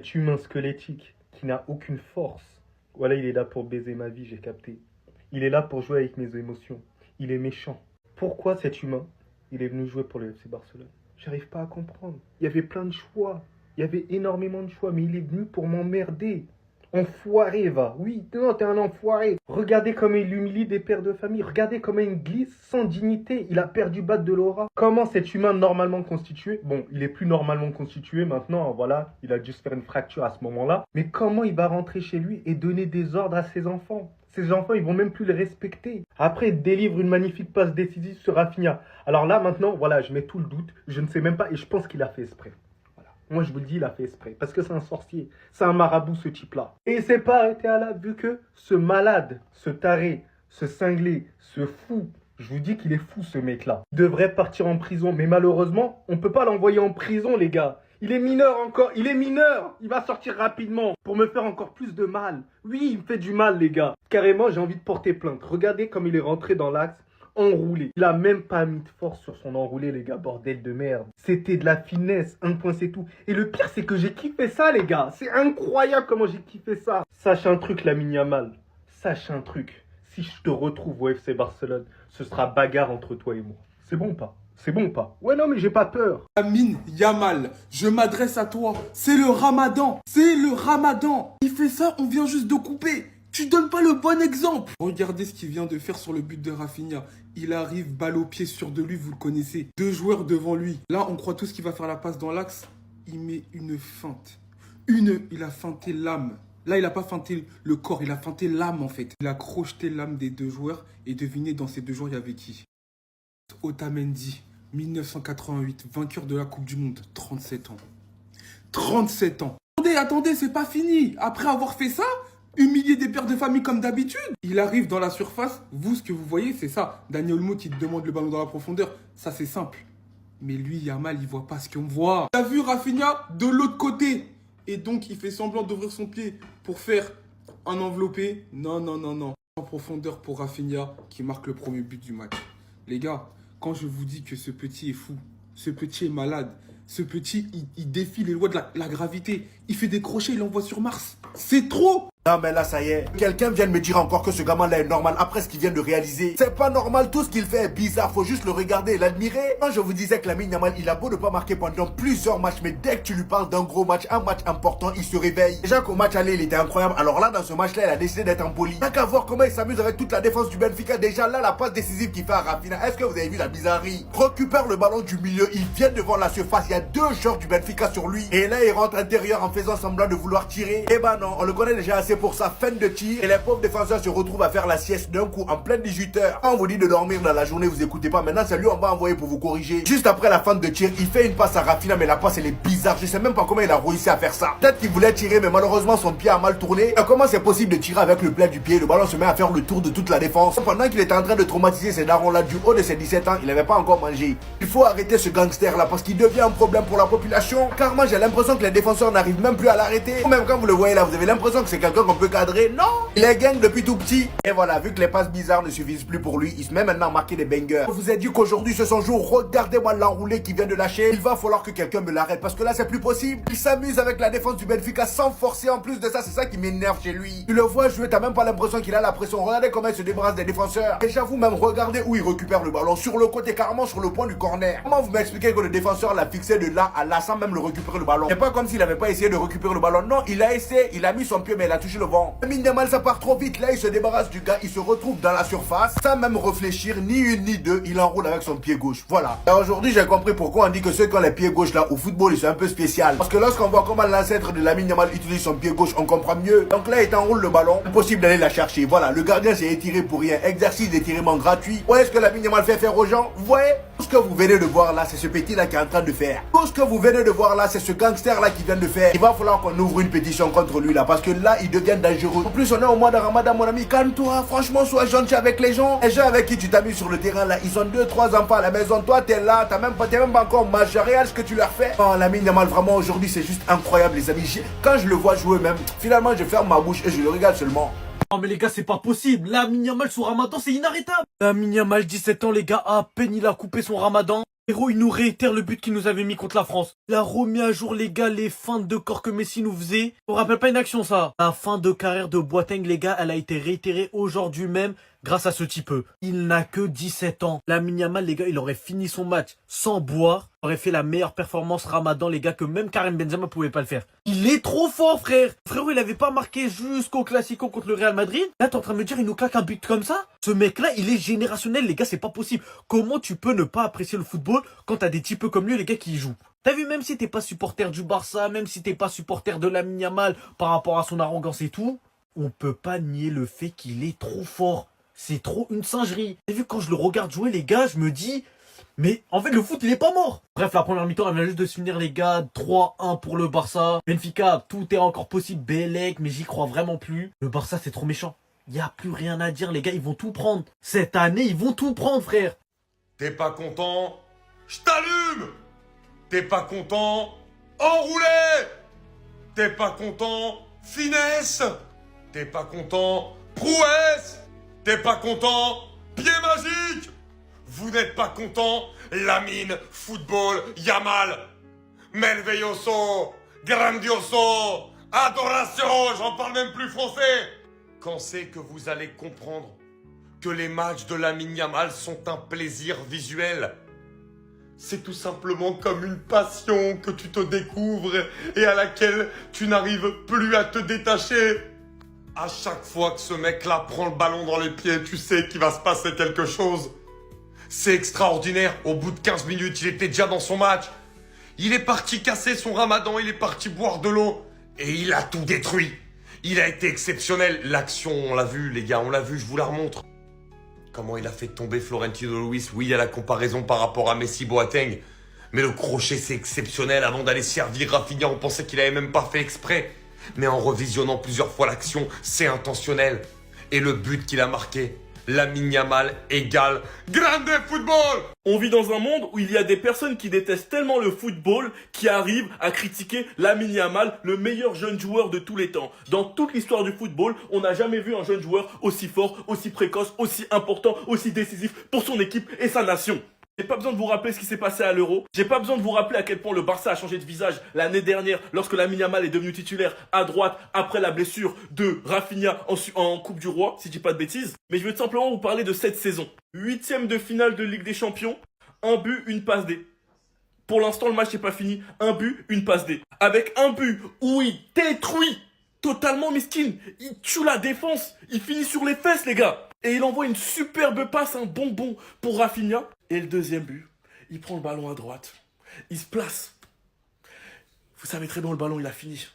Cet humain squelettique qui n'a aucune force. Voilà, il est là pour baiser ma vie, j'ai capté. Il est là pour jouer avec mes émotions. Il est méchant. Pourquoi cet humain, il est venu jouer pour le FC Barcelone? J'arrive pas à comprendre. Il y avait plein de choix. Il y avait énormément de choix, mais il est venu pour m'emmerder. Enfoiré, va. Oui, non, t'es un enfoiré. Regardez comment il humilie des pères de famille. Regardez comment il glisse sans dignité. Il a perdu Bad de l'aura. Comment cet humain normalement constitué, bon, il est plus normalement constitué maintenant, voilà, il a dû se faire une fracture à ce moment-là. Mais comment il va rentrer chez lui et donner des ordres à ses enfants? Ses enfants, ils vont même plus le respecter. Après, il délivre une magnifique passe décisive sur Rafinha. Alors là, maintenant, voilà, je mets tout le doute. Je ne sais même pas et je pense qu'il a fait exprès. Moi, je vous le dis, il a fait exprès. Parce que c'est un sorcier. C'est un marabout, ce type-là. Et il s'est pas arrêté à là, vu que ce malade, ce taré, ce cinglé, ce fou, je vous dis qu'il est fou, ce mec-là. Il devrait partir en prison. Mais malheureusement, on ne peut pas l'envoyer en prison, les gars. Il est mineur encore. Il est mineur. Il va sortir rapidement pour me faire encore plus de mal. Oui, il me fait du mal, les gars. Carrément, j'ai envie de porter plainte. Regardez comme il est rentré dans l'axe. Enroulé. Il a même pas mis de force sur son enroulé, les gars, bordel de merde. C'était de la finesse, un point c'est tout. Et le pire, c'est que j'ai kiffé ça, les gars. C'est incroyable comment j'ai kiffé ça. Sache un truc, Lamine Yamal. Sache un truc. Si je te retrouve au FC Barcelone, ce sera bagarre entre toi et moi. C'est bon ou pas? C'est bon ou pas? Ouais, non, mais j'ai pas peur. Lamine Yamal, je m'adresse à toi. C'est le Ramadan. C'est le Ramadan. Il fait ça, on vient juste de couper. Tu donnes pas le bon exemple. Regardez ce qu'il vient de faire sur le but de Rafinha. Il arrive, balle au pied sur de lui, vous le connaissez. Deux joueurs devant lui. Là, on croit tous qu'il va faire la passe dans l'axe. Il met une feinte. Il a feinté l'âme. Là, il a pas feinté le corps, il a feinté l'âme en fait. Il a crocheté l'âme des deux joueurs. Et devinez, dans ces deux joueurs, il y avait qui? Otamendi, 1988, vainqueur de la Coupe du Monde, 37 ans. 37 ans. Attendez, c'est pas fini. Après avoir fait ça, humilier des pères de famille comme d'habitude. Il arrive dans la surface. Vous, ce que vous voyez, c'est ça. Daniel Olmo qui te demande le ballon dans la profondeur. Ça, c'est simple. Mais lui, Yamal, il voit pas ce qu'on voit. Il a vu Rafinha de l'autre côté. Et donc, il fait semblant d'ouvrir son pied pour faire un enveloppé. Non. En profondeur pour Rafinha qui marque le premier but du match. Les gars, quand je vous dis que ce petit est fou, ce petit est malade, ce petit, il défie les lois de la gravité. Il fait des crochets, il envoie sur Mars. C'est trop! Non mais là ça y est, quelqu'un vient de me dire encore que ce gamin là est normal après ce qu'il vient de réaliser. C'est pas normal, tout ce qu'il fait est bizarre, faut juste le regarder et l'admirer. Quand je vous disais que Lamine Yamal il a beau ne pas marquer pendant plusieurs matchs, mais dès que tu lui parles d'un gros match, un match important, il se réveille. Déjà qu'au match aller il était incroyable, alors là dans ce match là il a décidé d'être impoli. T'as qu'à voir comment il s'amuse avec toute la défense du Benfica. Déjà là la passe décisive qu'il fait à Rafinha, est-ce que vous avez vu la bizarrerie? Récupère le ballon du milieu, il vient devant la surface, il y a deux joueurs du Benfica sur lui. Et là il rentre intérieur en faisant semblant de vouloir tirer. Eh ben non, on le connaît déjà assez pour sa fin de tir. Et les pauvres défenseurs se retrouvent à faire la sieste d'un coup en pleine 18h. Quand on vous dit de dormir dans la journée, vous écoutez pas. Maintenant c'est lui on va envoyer pour vous corriger. Juste après la fin de tir, il fait une passe à Rafinha, mais la passe elle est bizarre. Je sais même pas comment il a réussi à faire ça. Peut-être qu'il voulait tirer, mais malheureusement son pied a mal tourné. Et comment c'est possible de tirer avec le plat du pied? Le ballon se met à faire le tour de toute la défense. Pendant qu'il était en train de traumatiser ces darons là du haut de ses 17 ans, il n'avait pas encore mangé. Il faut arrêter ce gangster là parce qu'il devient un problème pour la population. Car moi j'ai l'impression que les défenseurs n'arrivent même plus à l'arrêter. Ou même quand vous le voyez là, vous avez l'impression que c'est quelqu'un qu'on peut cadrer. Non, il est gang depuis tout petit. Et voilà, vu que les passes bizarres ne suffisent plus pour lui, il se met maintenant à marquer des bangers. Je vous ai dit qu'aujourd'hui c'est son jour. Regardez-moi l'enroulé qui vient de lâcher. Il va falloir que quelqu'un me l'arrête parce que là c'est plus possible. Il s'amuse avec la défense du Benfica sans forcer. En plus de ça, c'est ça qui m'énerve chez lui. Tu le vois jouer, t'as même pas l'impression qu'il a la pression. Regardez comment il se débarrasse des défenseurs. Et j'avoue même, regardez où il récupère le ballon. Sur le côté, carrément sur le point du corner. Comment vous m'expliquez que le défenseur l'a fixé de là à là sans même le récupérer le ballon? C'est pas comme s'il avait pas essayé de récupérer le ballon. Non, il a essayé, il a mis son pied mais il a touché le vent. Lamine Yamal, ça part trop vite. Là, il se débarrasse du gars, il se retrouve dans la surface sans même réfléchir, ni une ni deux. Il enroule avec son pied gauche. Voilà. Et aujourd'hui, j'ai compris pourquoi on dit que ceux qui ont les pieds gauches là au football, ils sont un peu spécial. Parce que lorsqu'on voit comment l'ancêtre de Lamine Yamal utilise son pied gauche, on comprend mieux. Donc là, il enroule le ballon. Impossible d'aller la chercher. Voilà. Le gardien s'est étiré pour rien. Exercice d'étirement gratuit. Vous voyez ce que Lamine Yamal fait faire aux gens? Vous voyez? Tout ce que vous venez de voir là, c'est ce petit là qui est en train de faire. Tout ce que vous venez de voir là, c'est ce gangster là qui vient de faire. Il va falloir qu'on ouvre une pétition contre lui là. Parce que là, il devient dangereux. En plus, on est au mois de Ramadan, mon ami. Calme-toi. Franchement, sois gentil avec les gens. Les gens avec qui tu t'amuses sur le terrain là, ils ont 2-3 enfants à la maison. Toi, t'es là. T'es même pas encore majeur. Regarde ce que tu leur fais. Oh, Lamine Yamal, vraiment, aujourd'hui, c'est juste incroyable, les amis. Quand je le vois jouer même, finalement, je ferme ma bouche et je le regarde seulement. Non mais les gars, c'est pas possible. Lamine Yamal sous Ramadan, c'est inarrêtable. Lamine Yamal, 17 ans les gars, à peine il a coupé son Ramadan. Héros, il nous réitère le but qu'il nous avait mis contre la France. Il a remis à jour, les gars, les feintes de corps que Messi nous faisait. On rappelle pas une action, ça. La fin de carrière de Boateng, les gars, elle a été réitérée aujourd'hui même grâce à ce type. Il n'a que 17 ans. Lamine Yamal, les gars, il aurait fini son match sans boire. Il aurait fait la meilleure performance Ramadan, les gars, que même Karim Benzema pouvait pas le faire. Il est trop fort, frère. Frérot, il avait pas marqué jusqu'au Classico contre le Real Madrid. Là, t'es en train de me dire, il nous claque un but comme ça? Ce mec-là, il est générationnel, les gars, c'est pas possible. Comment tu peux ne pas apprécier le football quand t'as des types comme lui, les gars, qui y jouent? T'as vu, même si t'es pas supporter du Barça, même si t'es pas supporter de Lamine Yamal par rapport à son arrogance et tout, on peut pas nier le fait qu'il est trop fort. C'est trop une singerie. T'as vu, quand je le regarde jouer, les gars, je me dis... Mais en fait, le foot, il est pas mort. Bref, la première mi-temps, elle vient juste de se finir, les gars. 3-1 pour le Barça. Benfica, tout est encore possible. Bellec, mais j'y crois vraiment plus. Le Barça, c'est trop méchant. Il n'y a plus rien à dire, les gars. Ils vont tout prendre. Cette année, ils vont tout prendre, frère. T'es pas content? Je t'allume! T'es pas content? Enroulé! T'es pas content? Finesse! T'es pas content? Prouesse! T'es pas content? Pied magique! Vous n'êtes pas content? Lamine, football, Yamal, merveilloso, grandioso, adoration, j'en parle même plus français. Quand c'est que vous allez comprendre que les matchs de Lamine Yamal sont un plaisir visuel? C'est tout simplement comme une passion que tu te découvres et à laquelle tu n'arrives plus à te détacher. À chaque fois que ce mec-là prend le ballon dans les pieds, tu sais qu'il va se passer quelque chose. C'est extraordinaire. Au bout de 15 minutes, il était déjà dans son match. Il est parti casser son ramadan, il est parti boire de l'eau. Et il a tout détruit. Il a été exceptionnel. L'action, on l'a vu, les gars, on l'a vu, je vous la remontre. Comment il a fait tomber Florentino Luis. Oui, il y a la comparaison par rapport à Messi Boateng. Mais le crochet, c'est exceptionnel. Avant d'aller servir Rafinha, on pensait qu'il avait même pas fait exprès. Mais en revisionnant plusieurs fois l'action, c'est intentionnel. Et le but qu'il a marqué, Lamine Yamal égale grande football. On vit dans un monde où il y a des personnes qui détestent tellement le football qui arrivent à critiquer Lamine Yamal, le meilleur jeune joueur de tous les temps. Dans toute l'histoire du football, on n'a jamais vu un jeune joueur aussi fort, aussi précoce, aussi important, aussi décisif pour son équipe et sa nation. J'ai pas besoin de vous rappeler ce qui s'est passé à l'Euro. J'ai pas besoin de vous rappeler à quel point le Barça a changé de visage l'année dernière lorsque Lamine Yamal est devenu titulaire à droite après la blessure de Rafinha en Coupe du Roi, si je dis pas de bêtises. Mais je veux tout simplement vous parler de cette saison. 8e de finale de Ligue des Champions, un but, une passe D. Pour l'instant, le match n'est pas fini. Un but, une passe D. Avec un but où il détruit totalement Miskin. Il tue la défense. Il finit sur les fesses, les gars. Et il envoie une superbe passe, un bonbon pour Rafinha. Et le deuxième but, il prend le ballon à droite. Il se place. Vous savez très bien où le ballon, il a fini.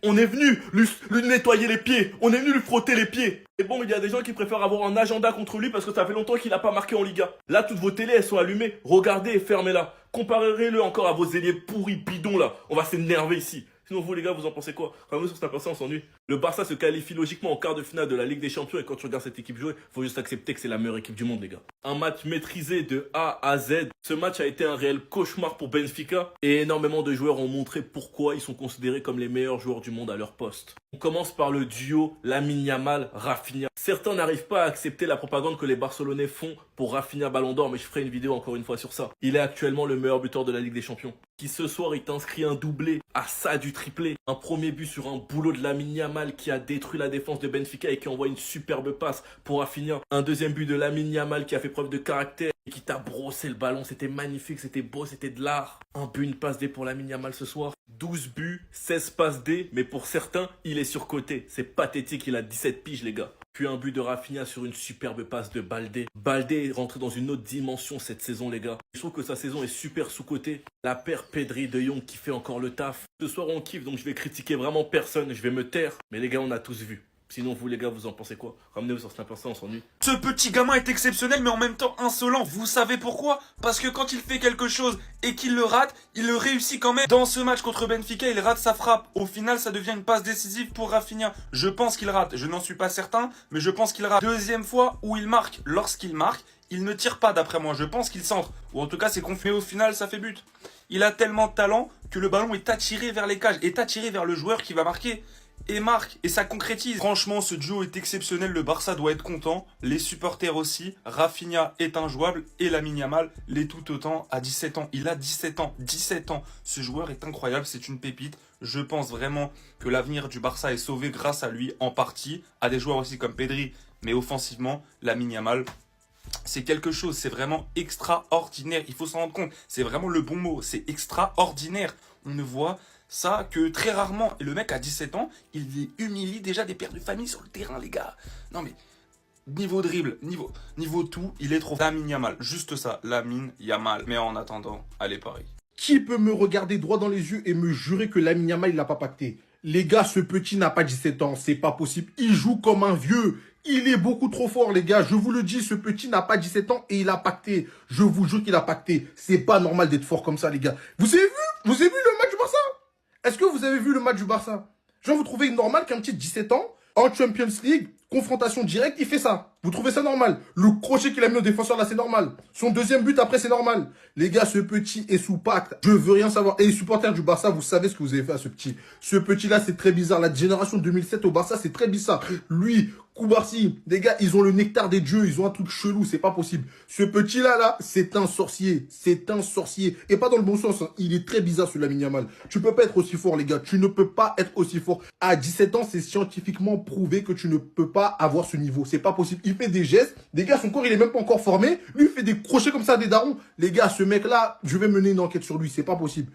On est venu lui nettoyer les pieds. On est venu lui frotter les pieds. Et bon, il y a des gens qui préfèrent avoir un agenda contre lui parce que ça fait longtemps qu'il n'a pas marqué en Liga. Là, toutes vos télés, elles sont allumées. Regardez et fermez-la. Comparez-le encore à vos ailiers pourris bidons, là. On va s'énerver ici. Sinon, vous, les gars, vous en pensez quoi? Enfin, nous, sur cette personne, on s'ennuie. Le Barça se qualifie logiquement en quart de finale de la Ligue des Champions. Et quand tu regardes cette équipe jouer, faut juste accepter que c'est la meilleure équipe du monde, les gars. Un match maîtrisé de A à Z. Ce match a été un réel cauchemar pour Benfica. Et énormément de joueurs ont montré pourquoi ils sont considérés comme les meilleurs joueurs du monde à leur poste. On commence par le duo Lamine Yamal-Rafinha. Certains n'arrivent pas à accepter la propagande que les Barcelonais font pour Rafinha Ballon d'Or, mais je ferai une vidéo encore une fois sur ça. Il est actuellement le meilleur buteur de la Ligue des Champions. Qui ce soir, il t'inscrit un doublé à ça du triplé. Un premier but sur un boulot de Lamine Yamal qui a détruit la défense de Benfica et qui envoie une superbe passe pour Rafinha. Un deuxième but de Lamine Yamal qui a fait preuve de caractère et qui t'a brossé le ballon. C'était magnifique, c'était beau, c'était de l'art. Un but, une passe D pour Lamine Yamal ce soir. 12 buts, 16 passes D, mais pour certains, il est surcoté. C'est pathétique, il a 17 piges, les gars. Puis un but de Rafinha sur une superbe passe de Baldé. Baldé est rentré dans une autre dimension cette saison, les gars. Je trouve que sa saison est super sous-cotée. La paire Pedri de Jong qui fait encore le taf. Ce soir, on kiffe, donc je vais critiquer vraiment personne. Je vais me taire. Mais les gars, on a tous vu. Sinon, vous, les gars, vous en pensez quoi? Ramenez-vous sur Snapper, ça, on s'ennuie. Ce petit gamin est exceptionnel, mais en même temps insolent. Vous savez pourquoi? Parce que quand il fait quelque chose et qu'il le rate, il le réussit quand même. Dans ce match contre Benfica, il rate sa frappe. Au final, ça devient une passe décisive pour Rafinha. Je pense qu'il rate. Je n'en suis pas certain, mais je pense qu'il rate. Deuxième fois où il marque. Lorsqu'il marque, il ne tire pas d'après moi. Je pense qu'il centre. Ou en tout cas, c'est confirmé. Au final, ça fait but. Il a tellement de talent que le ballon est attiré vers les cages, est attiré vers le joueur qui va marquer. et marque, et ça concrétise. Franchement, ce duo est exceptionnel, le Barça doit être content, les supporters aussi. Rafinha est injouable, et Lamine Yamal l'est tout autant à 17 ans. Il a 17 ans, 17 ans. Ce joueur est incroyable, c'est une pépite. Je pense vraiment que l'avenir du Barça est sauvé grâce à lui, en partie, à des joueurs aussi comme Pedri, mais offensivement, Lamine Yamal, c'est quelque chose, c'est vraiment extraordinaire. Il faut s'en rendre compte, c'est vraiment le bon mot, c'est extraordinaire. On ne voit ça que très rarement. Et le mec à 17 ans, il humilie déjà des pères de famille sur le terrain, les gars. Non mais, niveau dribble, niveau tout, il est trop... Lamine Yamal, juste ça, Lamine Yamal. Mais en attendant, allez Paris. Qui peut me regarder droit dans les yeux et me jurer que Lamine Yamal, il l'a pas pacté? Les gars, ce petit n'a pas 17 ans, c'est pas possible. Il joue comme un vieux. Il est beaucoup trop fort, les gars. Je vous le dis, ce petit n'a pas 17 ans et il a pacté. Je vous jure qu'il a pacté. C'est pas normal d'être fort comme ça, les gars. Vous avez vu le match du Barça? Est-ce que vous avez vu le match du Barça? Genre, vous trouvez normal qu'un petit de 17 ans, en Champions League, confrontation directe, il fait ça? Vous trouvez ça normal? Le crochet qu'il a mis au défenseur, là, c'est normal. Son deuxième but, après, c'est normal. Les gars, ce petit est sous pacte. Je veux rien savoir. Et les supporters du Barça, vous savez ce que vous avez fait à ce petit. Ce petit-là, c'est très bizarre. La génération 2007 au Barça, c'est très bizarre. Lui, Koubarsi, les gars, ils ont le nectar des dieux. Ils ont un truc chelou, c'est pas possible. Ce petit-là, là, c'est un sorcier. C'est un sorcier. Et pas dans le bon sens, hein. Il est très bizarre, ce Lamine Yamal. Tu peux pas être aussi fort, les gars. Tu ne peux pas être aussi fort. À 17 ans, c'est scientifiquement prouvé que tu ne peux pas avoir ce niveau. C'est pas possible. Il fait des gestes. Les gars, son corps, il est même pas encore formé. Lui, il fait des crochets comme ça à des darons. Les gars, ce mec-là, je vais mener une enquête sur lui. C'est pas possible.